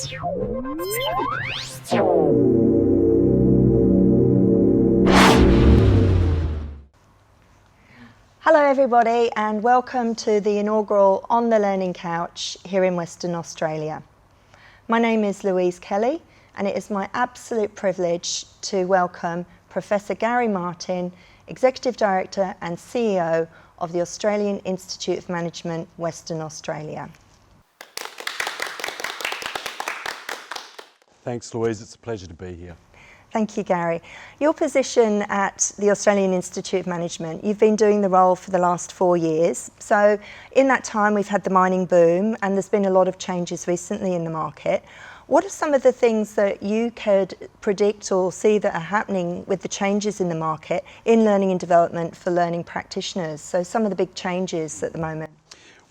Hello everybody and welcome to the inaugural On the Learning Couch here in Western Australia. My name is Louise Kelly and it is my absolute privilege to welcome Professor Gary Martin, Executive Director and CEO of the Australian Institute of Management, Western Australia. Thanks, Louise. It's a pleasure to be here. Thank you, Gary. Your position at the Australian Institute of Management, you've been doing the role for the last 4 years. So in that time, we've had the mining boom and there's been a lot of changes recently in the market. What are some of the things that you could predict or see that are happening with the changes in the market in learning and development for learning practitioners? So some of the big changes at the moment.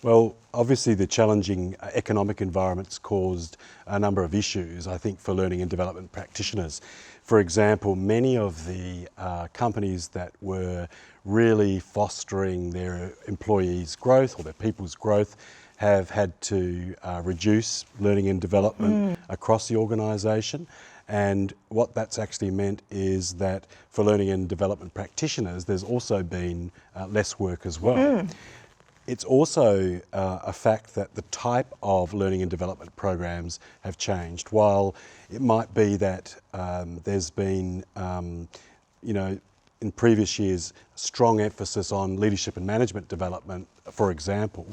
Well, obviously the challenging economic environment's caused a number of issues, I think, for learning and development practitioners. For example, many of the companies that were really fostering their employees' growth or their people's growth have had to reduce learning and development across the organisation. And what that's actually meant is that for learning and development practitioners, there's also been less work as well. It's also a fact that the type of learning and development programs have changed. While it might be that there's been, in previous years, strong emphasis on leadership and management development, for example,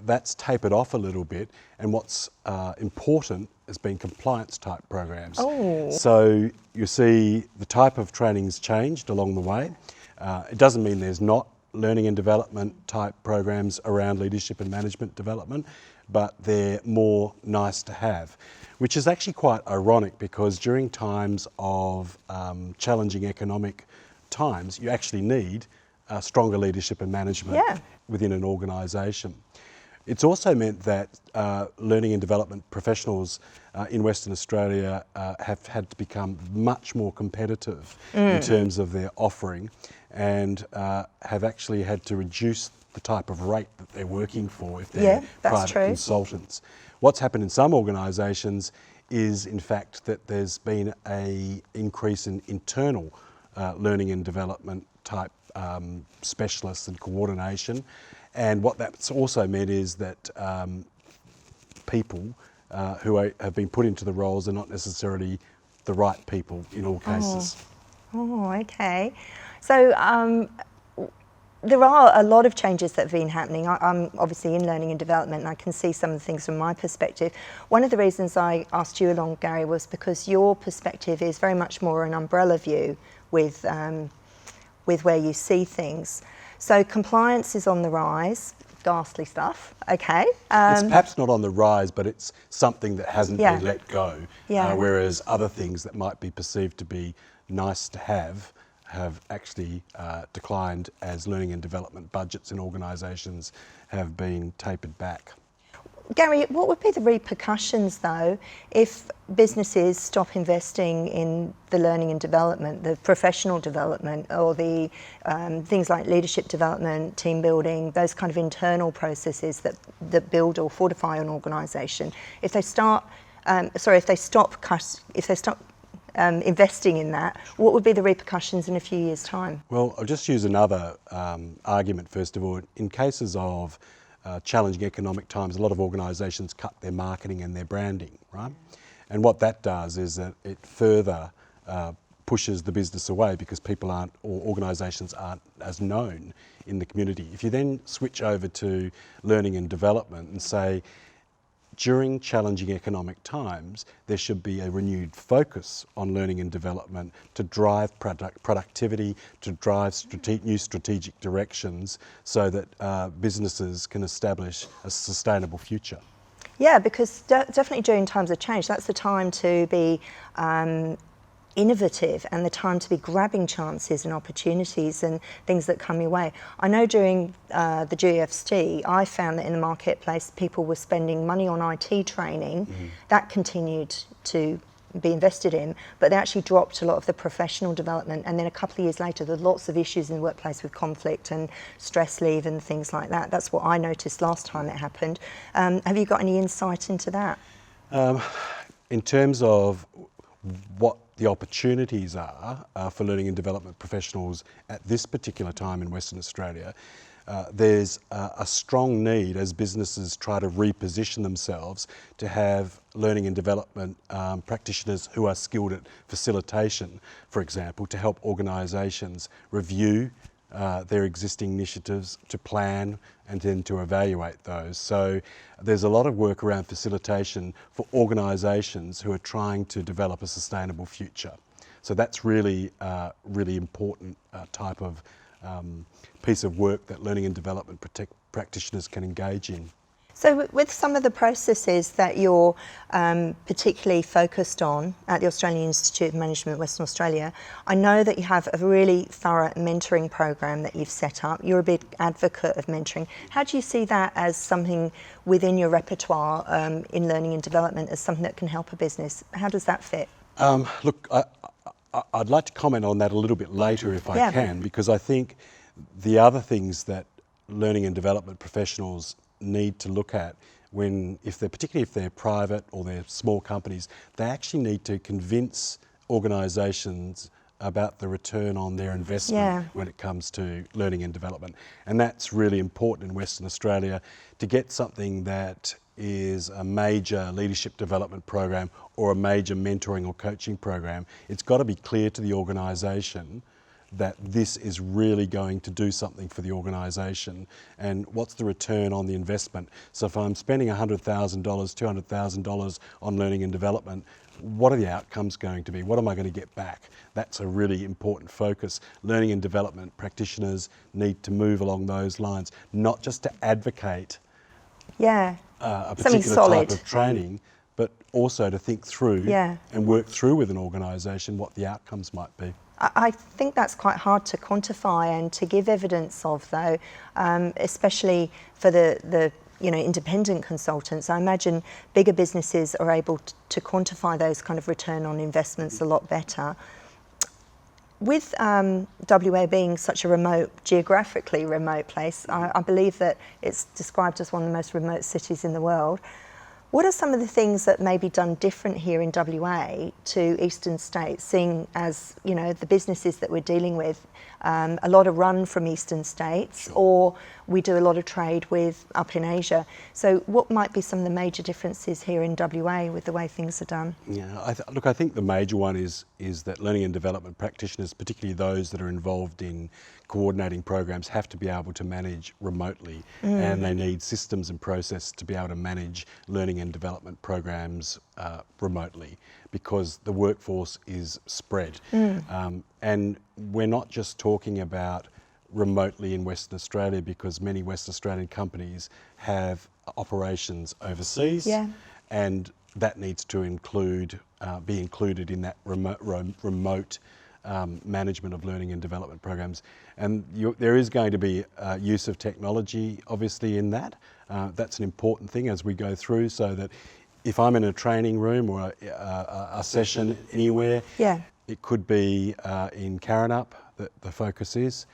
that's tapered off a little bit. And what's important has been compliance type programs. So you see the type of training's changed along the way. It doesn't mean there's not learning and development type programs around leadership and management development, but they're more nice to have, which is actually quite ironic because during times of challenging economic times, you actually need stronger leadership and management within an organisation. It's also meant that learning and development professionals in Western Australia have had to become much more competitive in terms of their offering and have actually had to reduce the type of rate that they're working for if they're private consultants. What's happened in some organisations is in fact that there's been an increase in internal learning and development type specialists and coordination. And what that's also meant is that people who have been put into the roles are not necessarily the right people in all cases. Okay. So there are a lot of changes that have been happening. I'm obviously in learning and development and I can see some of the things from my perspective. One of the reasons I asked you along, Gary, was because your perspective is very much more an umbrella view with where you see things. So compliance is on the rise, ghastly stuff, okay. It's perhaps not on the rise, but it's something that hasn't been let go, whereas other things that might be perceived to be nice to have actually declined as learning and development budgets in organisations have been tapered back. Gary, what would be the repercussions though if businesses stop investing in the learning and development, the professional development, or the things like leadership development, team building, those kind of internal processes that build or fortify an organisation? If they stop investing in that, what would be the repercussions in a few years' time? Well, I'll just use another argument first of all. In cases of challenging economic times, a lot of organisations cut their marketing and their branding, right? And what that does is that it further pushes the business away because people aren't, or organisations aren't as known in the community. If you then switch over to learning and development and say, during challenging economic times, there should be a renewed focus on learning and development to drive productivity, to drive new strategic directions so that businesses can establish a sustainable future. Yeah, because definitely during times of change, that's the time to be innovative and the time to be grabbing chances and opportunities and things that come your way. I know during the GFC, I found that in the marketplace, people were spending money on IT training. That continued to be invested in, but they actually dropped a lot of the professional development. And then a couple of years later, there's lots of issues in the workplace with conflict and stress leave and things like that. That's what I noticed last time it happened. Have you got any insight into that? In terms of what the opportunities are for learning and development professionals at this particular time in Western Australia, there's a strong need as businesses try to reposition themselves to have learning and development practitioners who are skilled at facilitation, for example, to help organisations review their existing initiatives, to plan and then to evaluate those. So there's a lot of work around facilitation for organisations who are trying to develop a sustainable future. So that's really important type of piece of work that learning and development practitioners can engage in. So with some of the processes that you're particularly focused on at the Australian Institute of Management Western Australia, I know that you have a really thorough mentoring program that you've set up. You're a big advocate of mentoring. How do you see that as something within your repertoire in learning and development, as something that can help a business? How does that fit? Look, I'd like to comment on that a little bit later if I can, because I think the other things that learning and development professionals need to look at particularly if they're private or they're small companies, they actually need to convince organisations about the return on their investment when it comes to learning and development. And that's really important in Western Australia to get something that is a major leadership development program or a major mentoring or coaching program. It's got to be clear to the organisation that this is really going to do something for the organisation and what's the return on the investment. So if I'm spending $100,000, $200,000 on learning and development, what are the outcomes going to be? What am I going to get back? That's a really important focus. Learning and development practitioners need to move along those lines, not just to advocate a particular type of training, but also to think through and work through with an organisation what the outcomes might be. I think that's quite hard to quantify and to give evidence of, though, especially for the independent consultants. I imagine bigger businesses are able to quantify those kind of return on investments a lot better. With WA being such a geographically remote place, I believe that it's described as one of the most remote cities in the world. What are some of the things that may be done different here in WA to eastern states, seeing as, the businesses that we're dealing with, a lot are run from eastern states, or we do a lot of trade with up in Asia. So what might be some of the major differences here in WA with the way things are done? Yeah, I think the major one is that learning and development practitioners, particularly those that are involved in coordinating programs, have to be able to manage remotely, and they need systems and process to be able to manage learning and development programs remotely, because the workforce is spread. And we're not just talking about remotely in Western Australia, because many Western Australian companies have operations overseas, and that needs to be included in that remote management of learning and development programs. And there is going to be use of technology, obviously, in that. That's an important thing as we go through, so that if I'm in a training room or a session anywhere, it could be in Karrinyup that the focus is,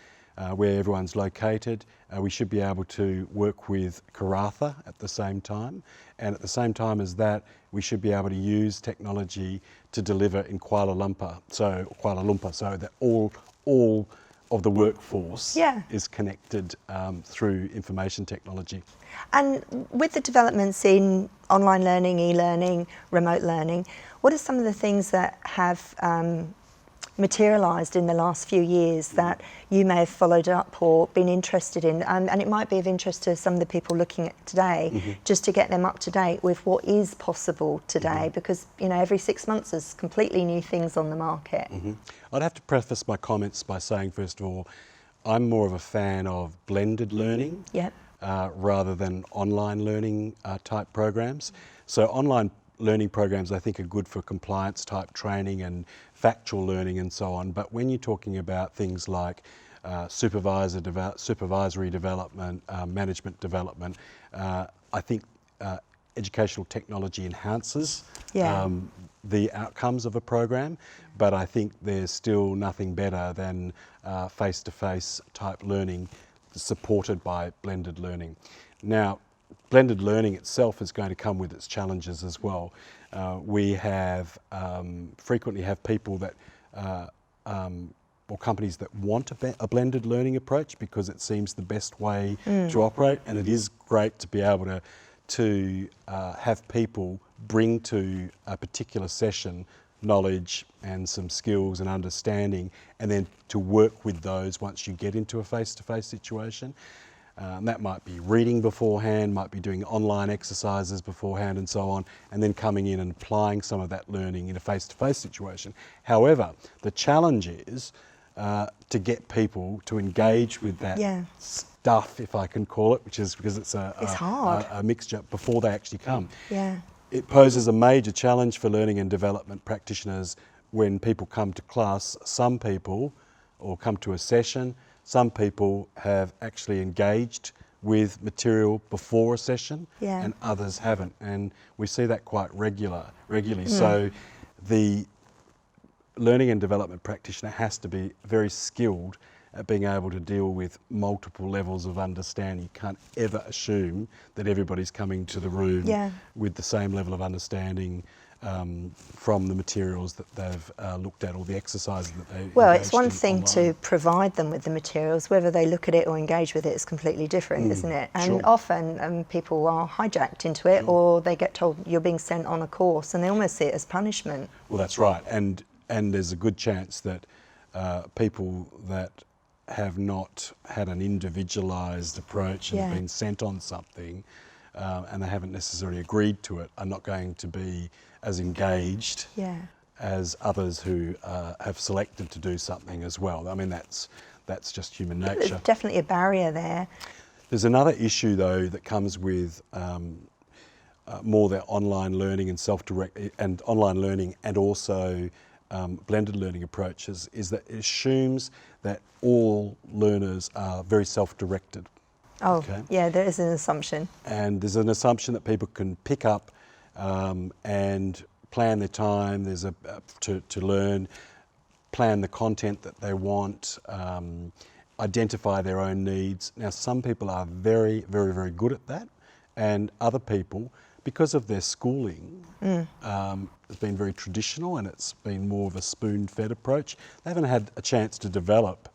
where everyone's located. We should be able to work with Karratha at the same time, and at the same time as that, we should be able to use technology to deliver in Kuala Lumpur, so that all of the workforce is connected through information technology. And with the developments in online learning, e-learning, remote learning, what are some of the things that have materialised in the last few years that you may have followed up or been interested in, and it might be of interest to some of the people looking at today, just to get them up to date with what is possible today, because every 6 months there's completely new things on the market. I'd have to preface my comments by saying, first of all, I'm more of a fan of blended learning rather than online learning type programs. So online learning programs, I think, are good for compliance type training and factual learning and so on. But when you're talking about things like supervisory development, management development, I think educational technology enhances the outcomes of a program, but I think there's still nothing better than face-to-face type learning supported by blended learning. Now, blended learning itself is going to come with its challenges as well. We have frequently have people that or companies that want a blended learning approach because it seems the best way to operate, and it is great to be able to have people bring to a particular session knowledge and some skills and understanding, and then to work with those once you get into a face-to-face situation. That might be reading beforehand, might be doing online exercises beforehand and so on, and then coming in and applying some of that learning in a face-to-face situation. However, the challenge is to get people to engage with that stuff, if I can call it, which is because it's a mixture before they actually come. Yeah. It poses a major challenge for learning and development practitioners when people come to class. Some people, or come to a session, some people have actually engaged with material before a session, and others haven't. And we see that quite regularly. So the learning and development practitioner has to be very skilled at being able to deal with multiple levels of understanding. You can't ever assume that everybody's coming to the room with the same level of understanding from the materials that they've looked at or the exercises that they Well, it's one thing online. to provide them with the materials, whether they look at it or engage with it is completely different, isn't it? And often people are hijacked into it, or they get told you're being sent on a course, and they almost see it as punishment. Well, that's right, and there's a good chance that people that have not had an individualised approach and been sent on something and they haven't necessarily agreed to it are not going to be as engaged as others who have selected to do something as well. I mean, that's just human nature. There's definitely a barrier there. There's another issue though that comes with more the online learning and self-directed and online learning, and also blended learning approaches, is that it assumes that all learners are very self-directed. Oh, yeah, there is an assumption. And there's an assumption that people can pick up and plan their time. There's to learn, plan the content that they want, identify their own needs. Now, some people are very, very, very good at that, and other people, because of their schooling, it's been very traditional and it's been more of a spoon-fed approach. They haven't had a chance to develop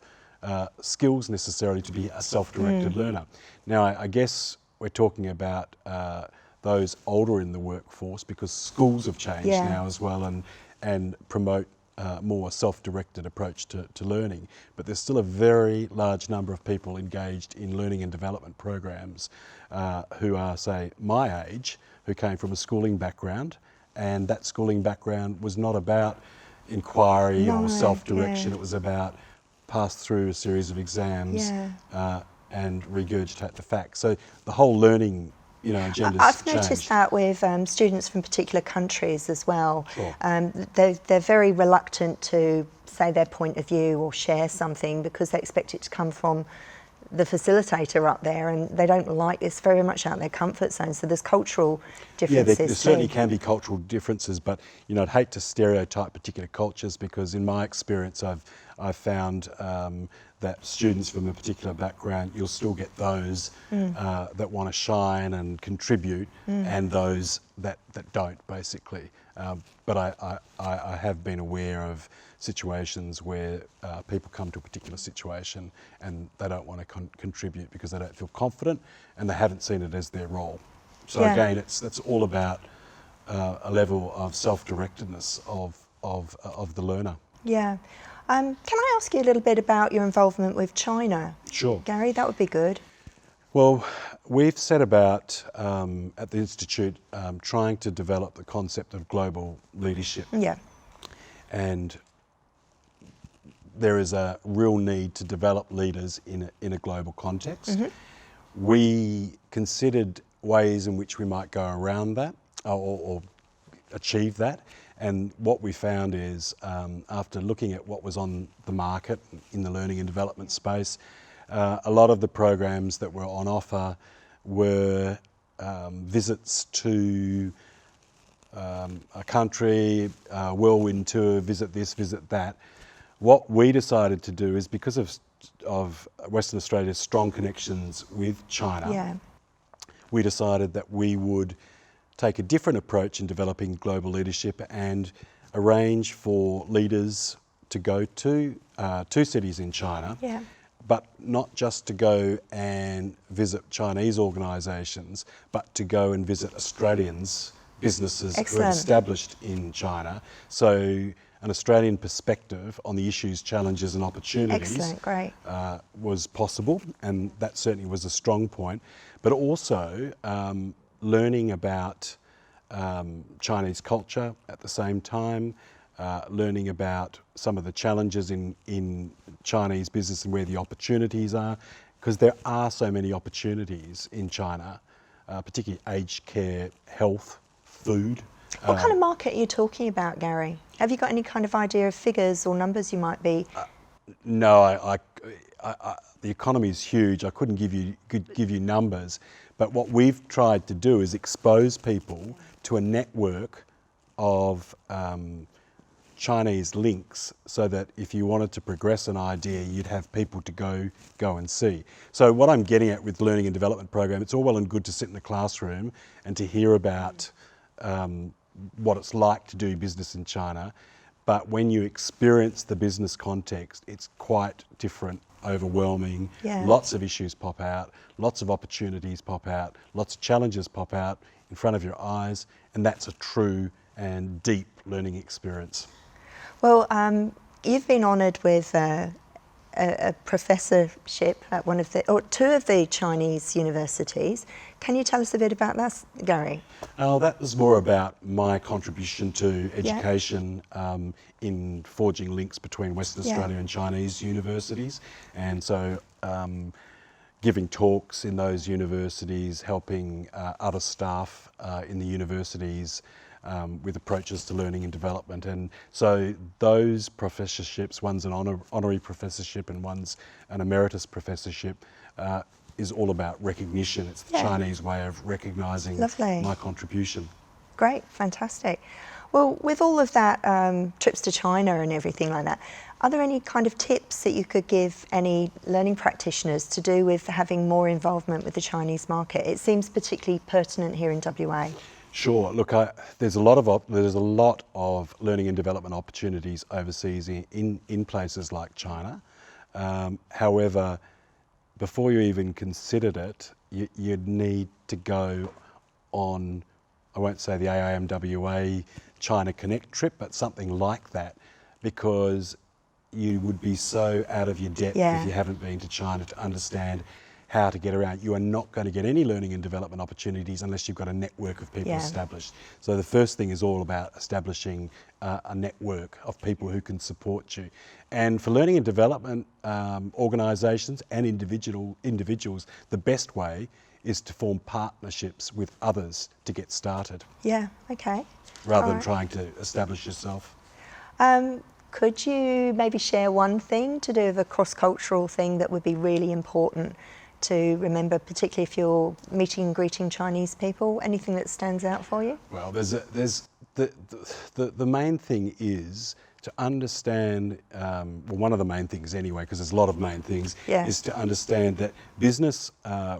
skills necessarily to be a self-directed learner. Now, I guess we're talking about those older in the workforce, because schools have changed now as well and promote more self-directed approach to learning. But there's still a very large number of people engaged in learning and development programs who are, say, my age, who came from a schooling background, and that schooling background was not about inquiry or self-direction. It was about pass through a series of exams and regurgitate the facts. So the whole learning, agenda's I've changed. noticed that with students from particular countries as well. Sure. They're very reluctant to say their point of view or share something because they expect it to come from the facilitator up there, and they don't like it's very much out of their comfort zone. So there's cultural differences. Yeah, there certainly can be cultural differences, but I'd hate to stereotype particular cultures, because in my experience I've found that students from a particular background, you'll still get those that want to shine and contribute, and those that don't, basically. But I have been aware of situations where people come to a particular situation and they don't want to contribute because they don't feel confident and they haven't seen it as their role. So again, that's all about a level of self-directedness of the learner. Yeah. Can I ask you a little bit about your involvement with China? Sure. Gary, that would be good. Well, we've set about at the Institute trying to develop the concept of global leadership. Yeah. And there is a real need to develop leaders in a global context. We considered ways in which we might go around that or achieve that. And what we found is, after looking at what was on the market in the learning and development space, a lot of the programs that were on offer were visits to a country, whirlwind tour, visit this, visit that. What we decided to do is, because of Western Australia's strong connections with China, we decided that we would take a different approach in developing global leadership and arrange for leaders to go to two cities in China, Yeah. but not just to go and visit Chinese organisations, but to go and visit Australians, businesses who Excellent. are established in China. So an Australian perspective on the issues, challenges and opportunities Excellent, great. was possible, and that certainly was a strong point. But also learning about Chinese culture at the same time, learning about some of the challenges in Chinese business and where the opportunities are, because there are so many opportunities in China, particularly aged care, health, food. What kind of market are you talking about, Gary? Have you got any kind of idea of figures or numbers you might be? No, the economy is huge. I couldn't give you numbers, but what we've tried to do is expose people to a network of Chinese links, so that if you wanted to progress an idea, you'd have people to go and see. So what I'm getting at with learning and development program, it's all well and good to sit in the classroom and to hear about what it's like to do business in China, but when you experience the business context, it's quite different, overwhelming. Yeah. Lots of issues pop out, lots of opportunities pop out, lots of challenges pop out in front of your eyes, and that's a true and deep learning experience. Well, you've been honoured with a professorship at one of the, or two of the Chinese universities. Can you tell us a bit about that, Gary? That was more about my contribution to education in forging links between Western Australia and Chinese universities, and so giving talks in those universities, helping other staff in the universities with approaches to learning and development. And so those professorships, one's an honorary professorship and one's an emeritus professorship, is all about recognition. It's the Chinese way of recognising my contribution. Great, fantastic. Well, with all of that, trips to China and everything like that, are there any kind of tips that you could give any learning practitioners to do with having more involvement with the Chinese market? It seems particularly pertinent here in WA. Sure. Look, there's a lot of learning and development opportunities overseas in places like China. However, before you even considered it, you'd need to go on, I won't say the AIMWA China Connect trip, but something like that, because you would be so out of your depth if you haven't been to China to understand how to get around. You are not going to get any learning and development opportunities unless you've got a network of people established. So the first thing is all about establishing a network of people who can support you. And for learning and development organisations and individuals, the best way is to form partnerships with others to get started. Yeah, okay. Rather than trying to establish yourself. Could you maybe share one thing to do with a cross-cultural thing that would be really important to remember, particularly if you're meeting and greeting Chinese people? Anything that stands out for you? Well, the main thing is to understand, well, one of the main things anyway, because there's a lot of main things, is to understand that business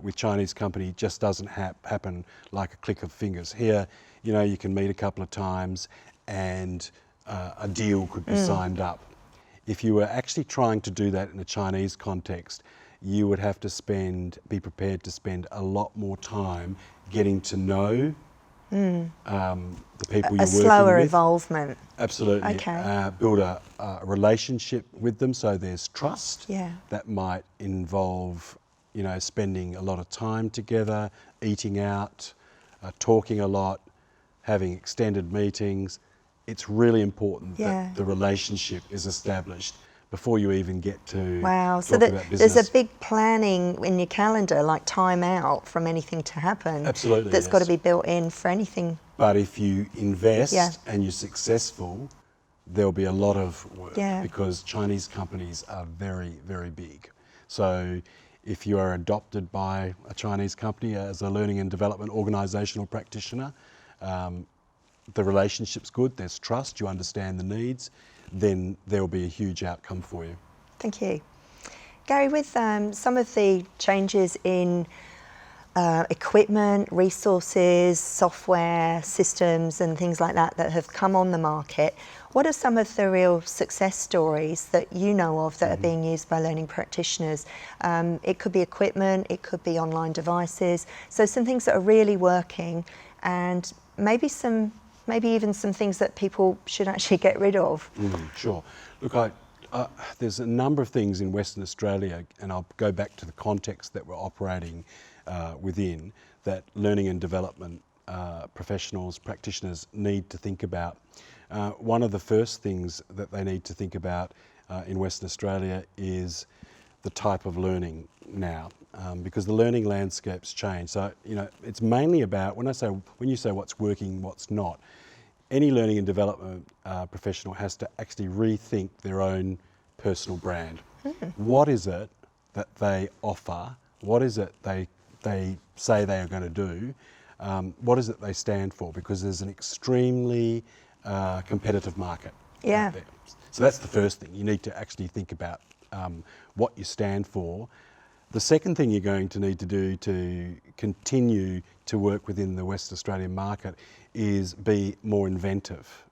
with Chinese company just doesn't happen like a click of fingers. Here, you know, you can meet a couple of times and a deal could be signed up. If you were actually trying to do that in a Chinese context, you would have to be prepared to spend a lot more time getting to know the people you're working with. A slower involvement. Absolutely. Okay. Build a relationship with them, so there's trust. Yeah. That might involve, you know, spending a lot of time together, eating out, talking a lot, having extended meetings. It's really important that the relationship is established before you even get to talk about business. There's a big planning in your calendar, like time out from anything to happen. Absolutely, that's got to be built in for anything. But if you invest and you're successful, there'll be a lot of work because Chinese companies are very, very big. So if you are adopted by a Chinese company as a learning and development organisational practitioner, the relationship's good, there's trust, you understand the needs, then there will be a huge outcome for you. Thank you. Gary, with some of the changes in equipment, resources, software, systems and things like that that have come on the market. What are some of the real success stories that you know of that are being used by learning practitioners? It could be equipment, it could be online devices, so some things that are really working, and maybe even some things that people should actually get rid of. Sure. Look, there's a number of things in Western Australia, and I'll go back to the context that we're operating within, that learning and development professionals, practitioners need to think about. One of the first things that they need to think about in Western Australia is the type of learning now, because the learning landscape's changed. So, it's mainly about, when you say what's working, what's not, any learning and development professional has to actually rethink their own personal brand. What is it that they offer? What is it they say they are going to do? What is it they stand for? Because there's an extremely competitive market out there. So that's the first thing. You need to actually think about what you stand for. The second thing you're going to need to do to continue to work within the West Australian market is be more inventive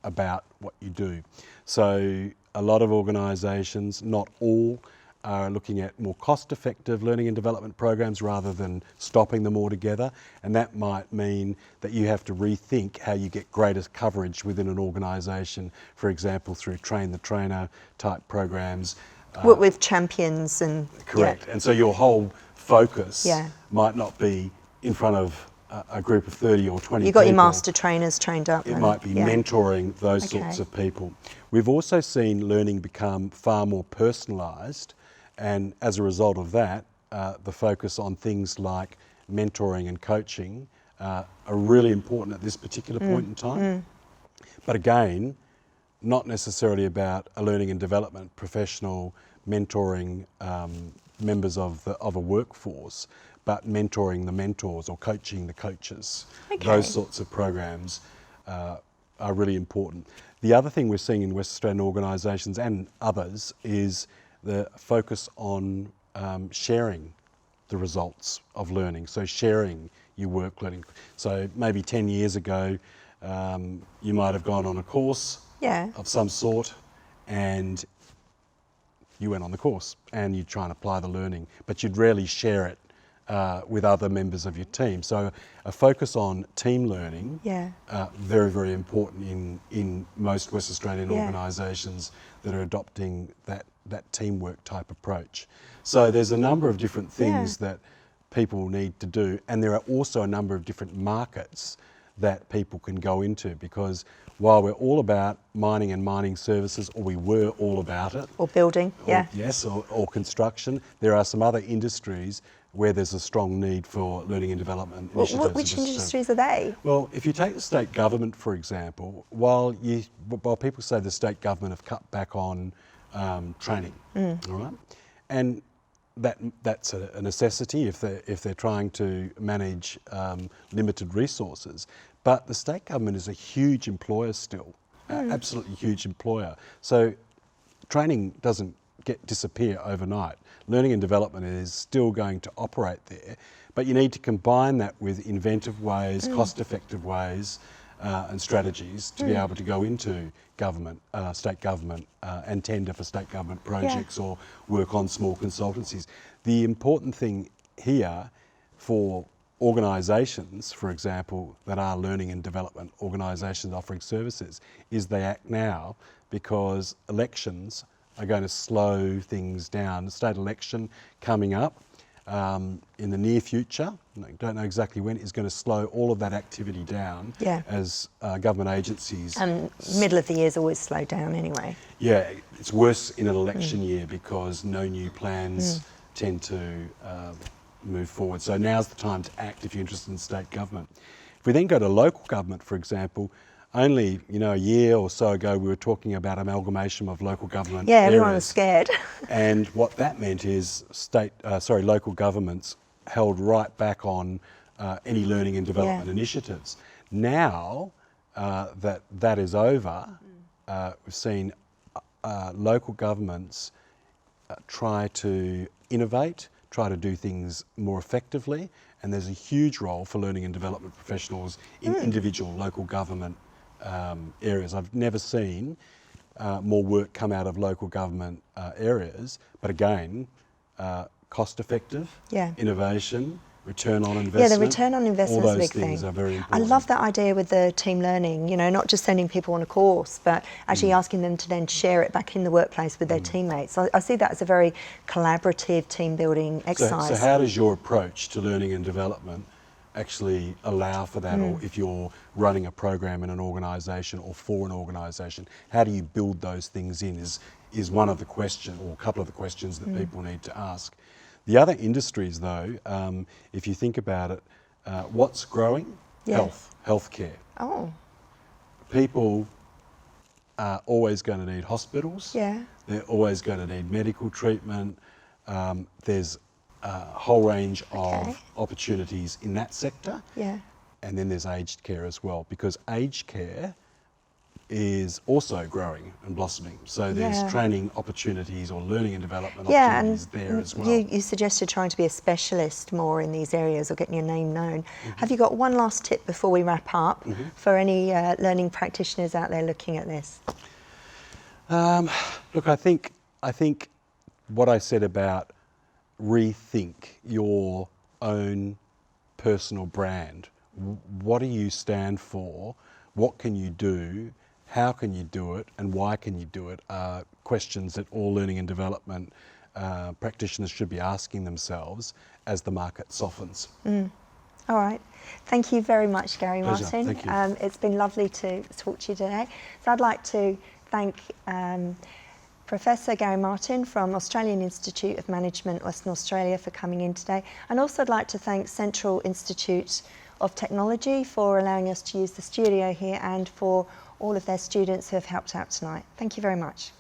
about what you do. So a lot of organisations, not all, are looking at more cost-effective learning and development programs rather than stopping them altogether, and that might mean that you have to rethink how you get greater coverage within an organisation, for example through train-the-trainer type programs. Work with champions and... Correct, and so your whole focus might not be in front of a group of 30 or 20 You've got people. your master trainers trained up. It might be mentoring those sorts of people. We've also seen learning become far more personalised, and as a result of that, the focus on things like mentoring and coaching are really important at this particular point in time. But again, not necessarily about a learning and development professional mentoring members of a workforce, but mentoring the mentors or coaching the coaches. Those sorts of programs are really important. The other thing we're seeing in West Australian organisations and others is the focus on sharing the results of learning, so sharing your work learning. So maybe 10 years ago, you might have gone on a course of some sort, and you went on the course and you try and apply the learning, but you'd rarely share it with other members of your team. So a focus on team learning, very, very important in most West Australian organisations that are adopting that teamwork type approach. So there's a number of different things that people need to do, and there are also a number of different markets that people can go into, because while we're all about mining and mining services, or we were all about it. Or building, or construction, there are some other industries where there's a strong need for learning and development initiatives. Which industries are they? Well, if you take the state government, for example, while people say the state government have cut back on training, all right, and that's a necessity if they're trying to manage limited resources. But the state government is a huge employer still, absolutely huge employer. So training doesn't disappear overnight. Learning and development is still going to operate there, but you need to combine that with inventive ways, cost-effective ways, and strategies to be able to go into government, state government, and tender for state government projects or work on small consultancies. The important thing here for organisations, for example, that are learning and development organisations offering services, is they act now, because elections are going to slow things down. The state election coming up in the near future, I don't know exactly when, is going to slow all of that activity down as government agencies... middle of the year's always slowed down anyway. Yeah, it's worse in an election year because no new plans tend to move forward. So now's the time to act if you're interested in state government. If we then go to local government, for example, only a year or so ago we were talking about amalgamation of local government areas. Everyone was scared. And what that meant is local governments held right back on any learning and development initiatives. Now that is over, we've seen local governments try to innovate, try to do things more effectively, And there's a huge role for learning and development professionals in individual local government areas. I've never seen more work come out of local government areas, but again, cost effective, innovation, return on investment. Yeah, the return on investment is a big thing. All those things are very I important. love that idea with the team learning, you know, not just sending people on a course, but actually asking them to then share it back in the workplace with their teammates. I see that as a very collaborative team building exercise. So how does your approach to learning and development actually allow for that, or if you're running a program in an organisation or for an organisation, how do you build those things in is one of the questions, or a couple of the questions that people need to ask. The other industries though, if you think about it, what's growing? Healthcare. Oh. People are always going to need hospitals. Yeah. They're always going to need medical treatment. There's a whole range of opportunities in that sector. Yeah. And then there's aged care as well, because aged care is also growing and blossoming. So there's training opportunities or learning and development opportunities there as well. You suggested trying to be a specialist more in these areas or getting your name known. Have you got one last tip before we wrap up for any learning practitioners out there looking at this? Look, I think what I said about rethink your own personal brand. What do you stand for? What can you do? How can you do it? And why can you do it? Are questions that all learning and development practitioners should be asking themselves as the market softens. All right. Thank you very much, Gary Pleasure. Martin. Thank you. It's been lovely to talk to you today. So I'd like to thank Professor Gary Martin from Australian Institute of Management, Western Australia, for coming in today. And also I'd like to thank Central Institute of Technology for allowing us to use the studio here, and for all of their students who have helped out tonight. Thank you very much.